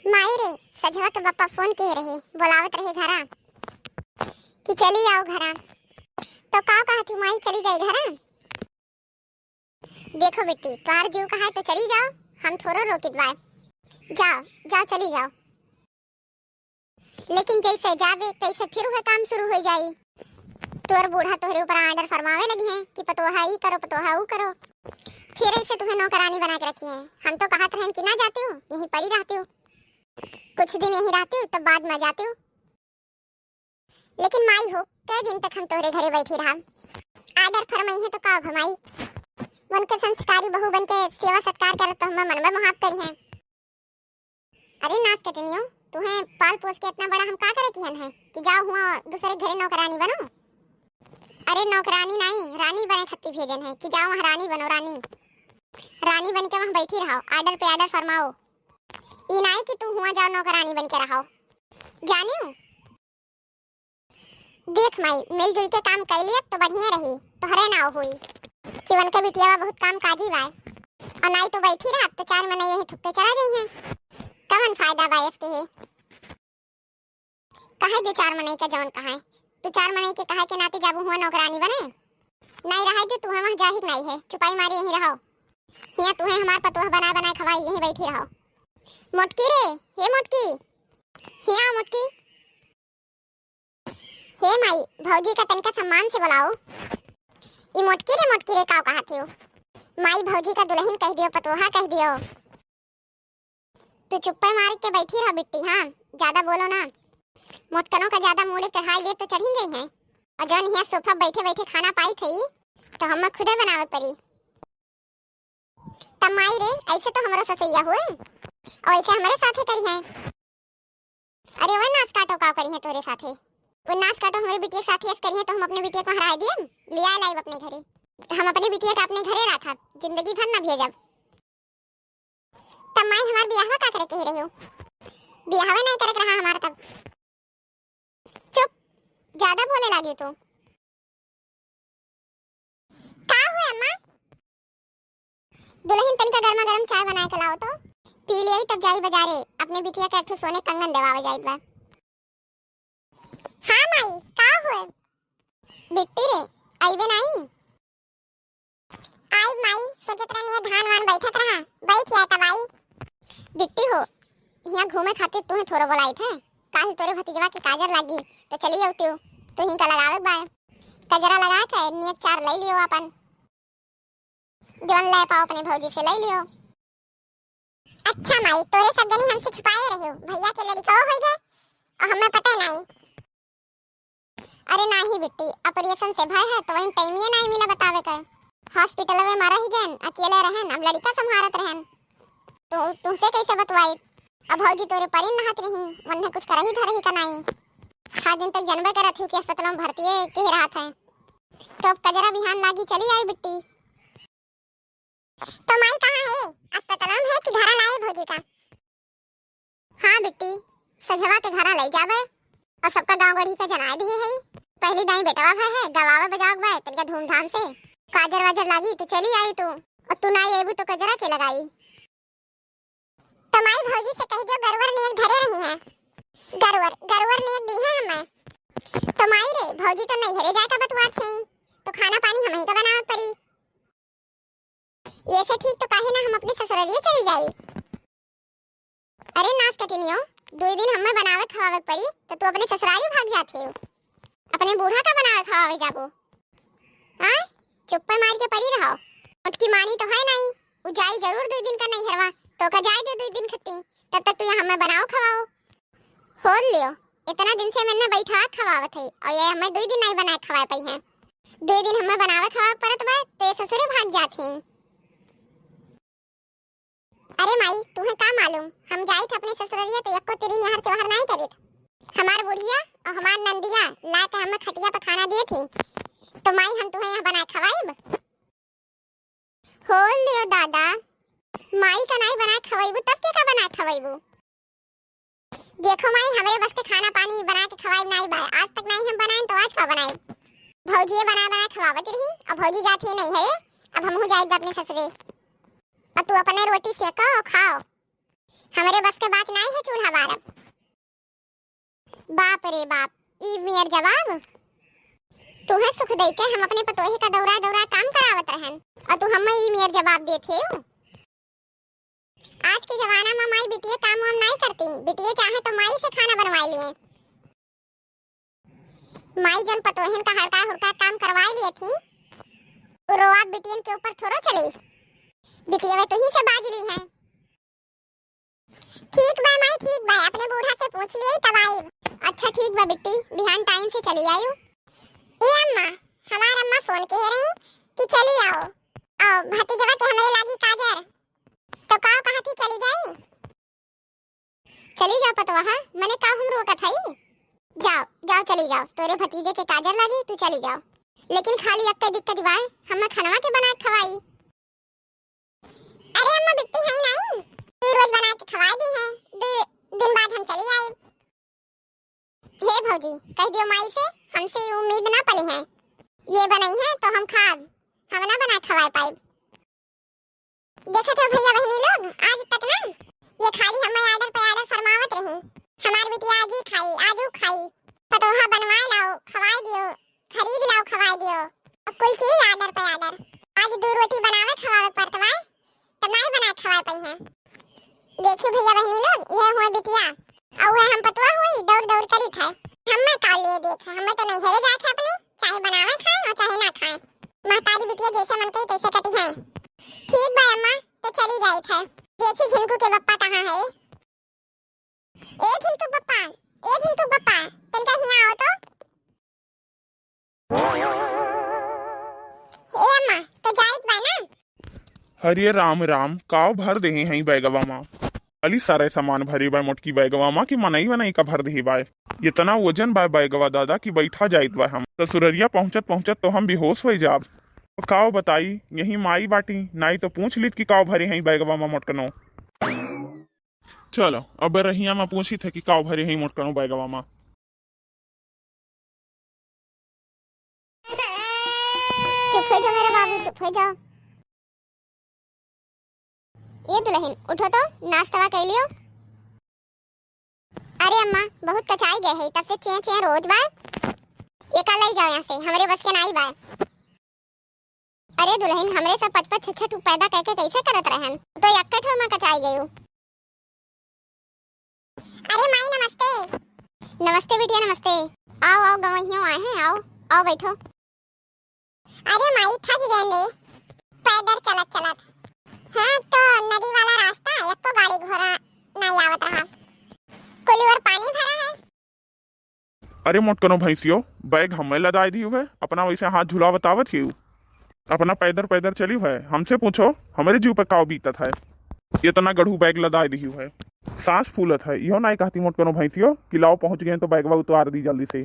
माई रे सजवा के पापा फोन किए रहे, बुलावत रहे घरा कि चली आओ घरा। तो का कहत हूँ माई चली जाए घरा। देखो बेटी तुम्हार जीव कहा है तो चली जाओ, हम थोड़ा रोकित बाय। जाओ जाओ चली जाओ, लेकिन जैसे जाबे तैसे फिर वह काम शुरू हो जाई। तोर बूढ़ा तोहरे ऊपर आर्डर फरमावे लगी है कि पतोहा ई करो पतोहा ऊ करो, फिर ऐसे तुम्हें नौकरानी बना के रखी है। हम तो कहत रहन कि ना जाती हूँ, यहीं पड़ी रहती हूँ, कुछ दिन यहीं रहती हूँ तब बाद में जाती हूँ। लेकिन माई हो कई दिन तक हम तोहरे घरे बैठी रहा। आर्डर फरमाई है तो का भमाई, मन के संस्कारी बहू बन के सेवा सत्कार कर तो हम मन में मुहाब करी है। अरे नाच कटनियो, तुम्हें पाल पोस के इतना बड़ा हम का करे किहन है कि जाओ हुआ दूसरे घरे नौकरानी बनो। अरे नौकरानी नहीं रानी बने खत्ती भेजन है कि जाओ वहाँ रानी बनो। रानी बन के वहाँ बैठी रहो, आर्डर पे आर्डर फरमाओ। ई नहीं कि तू हुआ जाओ नौकरानी बन के रहो। जानियो देख माई मिलजुल के काम कर लिया तो बढ़िया रही, तोहरे ना हुई कि वन के बिटिया बहुत काम काजी बाय और नहीं तो बैठी रहा तो चार महीने वही थुकते चला जाई है। कवन फायदा बाय इसके है कहे जो 4 महीने का जौन कहा है तू 4 महीने के कहे के नाते जाबू हुआ नौकरानी बने नहीं रहा तो तुम्हें वहाँ जाहिर नहीं है, छुपाई मारी यहीं रहो। हिया तुम्हें हमार पतोह बना बना खवाई यहीं बैठी रहो। मोटकी रे हे मोटकी, हिया मोटकी। हे माई भौजी का तनका सम्मान से बुलाओ। ई मोटकी रे का कहत हो। माई भौजी का दुल्हन कह दियो, पतोहा कह दियो। तू चुप्पे मार के बैठी रह बिट्टी, हाँ ज्यादा बोलो ना। मोटकनों का ज्यादा मूड चढ़ा लिए तो चढ़ी गई है, और जौन यहाँ सोफा बैठे बैठे खाना पाई थी तो हम खुदे बनावत पड़ी। तब माई रे ऐसे तो हमारा ससैया हुए और ऐसे हमारे साथे करी है। अरे वह नाच काटो का करी है तोरे साथे, वो नाच काटो हमारे बिटिया के साथे करी है तो हम अपने बिटिया को हरा दिए लिया लाइव अपने घरे। हम अपने बिटिया का अपने घरे रखा, जिंदगी भर ना भेजब। तब माई हमार बियाह का करे कह रहे हो, बियाह नहीं करक रहा हमार। तब चुप, ज्यादा बोले लगी तू। का हुआ अम्मा? दुल्हन तनिका गर्मा गर्म चाय बना के लाओ तो पी लिया तब जाई बाजारे अपने बिटिया का एक सोने कंगन देवावे जाई बा। हां माई का हुआ? बिट्टी रे आईबे नहीं? आई माई सोचत रहनी धान वान बैठत रहा, बैठ या तब आई। बिट्टी हो यहाँ घूमे खातिर तुम्हें थोड़ा बोलाई थे, काहे तोरे भतीजवा की काजर लगी तो चली आउती तो ही का लगावे बा। कजरा लगा के नियत 4 ले लियो, अपन जोन ले पाओ अपने भौजी से ले लियो। अच्छा माई तोरे सब जनी हमसे छुपाए रहे हो, भैया के लड़का हो गए और हमें पता नहीं। अरे नहीं बिट्टी ऑपरेशन से भय है तो वहीं टाइमिए नहीं मिला बतावे का। हॉस्पिटल में मरा ही गन अकेले रहन, अब लड़का संभालत रहन तो तुमसे कैसे बतवाई। अब भौजी तोरे परिन नहात रही, मन में कुछ कर ही धर ही का नहीं। 7 दिन तक जनबे करत हूँ कि अस्पताल में भर्ती है कह रहा था तो अब कजरा बिहान लागी चली आई बिट्टी। तो माई कहाँ है, अस्पताल में है कि घरा लाए भौजी का? हाँ बिट्टी सजवा के घरा ले जावे और सबका गांव गढ़ी का जनाए दिए है। पहली दाई बेटवा है गवावे बजाव बा तनिका धूमधाम से। काजर वाजर लागी तो चली आई तू, और तू ना आईबू तो कजरा के लगाई। तो माई भौजी से कह दियो गरवर ने एक धरे रही है, गरवर ने एक दी है हमें। तो माई रे भौजी तो नहीं घरे जाकर बतवात है तो खाना पानी हम ही का बनावत पड़ी। ये से ठीक तो काहे ना हम अपने ससुरालिए चली जाई। अरे नाच कटनियो 2 दिन हमें बनावे खवावे पड़ी तो तू अपने ससुराली भाग जाते हो, अपने बूढ़ा का बनावे खवावे जाबो। हां चुप्पे मार के पड़ी रहो, उठकी मानी तो है नहीं, उ जाई जरूर 2 दिन का नहीं हरवा तो का जाए जो 2 दिन खत्ती तब तक तू यहाँ हमें बनाओ खवाओ। खोल लियो इतना दिन से मैंने बैठा खवावत है और ये हमें 2 दिन नहीं बनाए खवाए पाई है। 2 दिन हमें बनावे खवावे परत बा तो ससुरे भाग जाती। अरे माई तुम्हें का मालूम, हम जाई थे अपने ससुरालिया तो एको तेरी निहर से बाहर नहीं करित। हमार बुढ़िया और हमार नंदिया ला के हमें खटिया पर खाना दिए थी तो माई हम तुम्हें यहाँ बनाए खवाएब। खोल लियो दादा, माई का नहीं बनाए खवाइबू तब के का बनाए खवाइबू। देखो माई हमारे बस के खाना पानी बना के खवाइब नहीं बा, आज तक नहीं हम बनाए तो आज का बनाए। भौजी बना बना खवावत रही और भौजी जाती नहीं है, अब हम हो जाएगा अपने ससुरे। अब तू अपने रोटी सेको और खाओ, हमारे बस के बात नहीं है चूल्हा बाप रे बाप, ई मेर जवाब। तुहे सुख दई के हम अपने पतोही का दौरा दौरा काम करावत रहन और तू हमें ई मेर जवाब देथे हो। आज के जमाना में माई बिटिया काम वाम नहीं करती, बिटिया चाहे तो माई से खाना बनवाई लिए। माई जन पतोहिन का हड़का हुड़का काम करवाई लिए थी, रोआ बिटियन के ऊपर थोड़ा चली। बिटिया वे तो ही से बाज ली है। ठीक बा माई, ठीक बा, अपने बूढ़ा से पूछ लिए तब आई। अच्छा ठीक बा बिट्टी, बिहान टाइम से चली आयु। ए अम्मा, हमार अम्मा फोन के रही कि चली आओ। आओ भतीजवा के हमारे लागी काजर, तो काओ कहा थी चली जाई। चली जाओ पतवा, मने का हम रोकत हई। जाओ जाओ चली जाओ, तोरे भतीजे के काजर लागी, तू चली जाओ। लेकिन खाली अक्का दिक्कत बा, हम खानवा के बना के खवाई। अरे अम्मा बिट्टी है नहीं, तू रोज बना के खवा दी है, 2 दिन बाद हम चली आए। हे भौजी, कह दियो माई से हमसे उम्मीद ना पली है, ये बनाई है तो हम खाब, हम ना बना खवाए पाए। देखो तो भैया बहनी लोग, आज तक ना ये खाली हमें आर्डर पे आर्डर फरमावत रही। हमार बिटिया आज ही खाई, आज ऊ खाई, पतोहा बनवाए लाओ, खवाए दियो, खरीद लाओ, खवाए दियो, अब कुल चीज आर्डर पे आर्डर। आज 2 रोटी बनावे खवावे परतवा, तब नहीं बना खवाए पई है। देखियो भैया बहनी लोग, ये हुए बिटिया और हम पतवा हुई दौड़ दौड़ करी थे। हमें काल लिए देखे, हमें तो नहीं हेरे जाते अपने, चाहे बनावे खाए और चाहे ना खाए। महतारी बिटिया जैसे मन कही तैसे कटी है। ठीक बा अम्मा, तो चली जाई थे। देखी झिनकू के बप्पा कहाँ है। ए झिनकू बप्पा, ए झिनकू बप्पा, तनका हिया आओ तो। ए अम्मा, तो जाइत बा ना। हरिये राम राम, काव भर देही हई बैगवा माँ। अली सारे सामान भरी बाय मोटकी बैगवा माँ की मनई वनई का भर दही बाय। इतना वजन बाय बैगवा दादा की बैठा जाइत बा। हम ससुररिया पहुंचत पहुंचत तो हम बेहोश हो जाब। काव बताई, यही माई बाटी, नाई तो पूछ लीत कि काव भरे हई बैगवा माँ मोटकनो। चलो अब रहिया माँ पूछी थे कि काव भरे हई मोटकनो बैगवा माँ। चुप हो जाओ मेरे बाबू, चुप हो जाओ। ये दुल्हन उठो तो, नाश्ता कर लियो। अरे अम्मा, बहुत कचाई गए है, तब से चें चें रोज बा। ये का ले जाओ यहाँ से, हमरे बस के नहीं बा। अरे दुल्हन, हमरे सब 5-5 6 पैदा करके कैसे करत रहन, तो यक्का ठो में कचाई गयो। अरे माई नमस्ते। नमस्ते बिटिया नमस्ते। आओ आओ, गवैया आए हैं, आओ आओ बैठो। अरे माई थक गए रे, पैदल चलत चलत है, तो नदी वाला रास्ता, एको गाड़ी घोड़ा नहीं आवत रहा, कुली और पानी भरा है। अरे मोटकनो भैंसियो, बैग हमें लदाई दी है, अपना वैसे हाथ झुला बतावत ही, अपना पैदल पैदल चली है। हमसे पूछो हमारे जीव पे काव बीतत है, इतना गढ़ू बैग लदाई दी है, सांस फूलत है। इहो नहीं कहती मोटकनो भैंसियो कि लाओ पहुंच गए तो बैगवा उतार दी जल्दी से।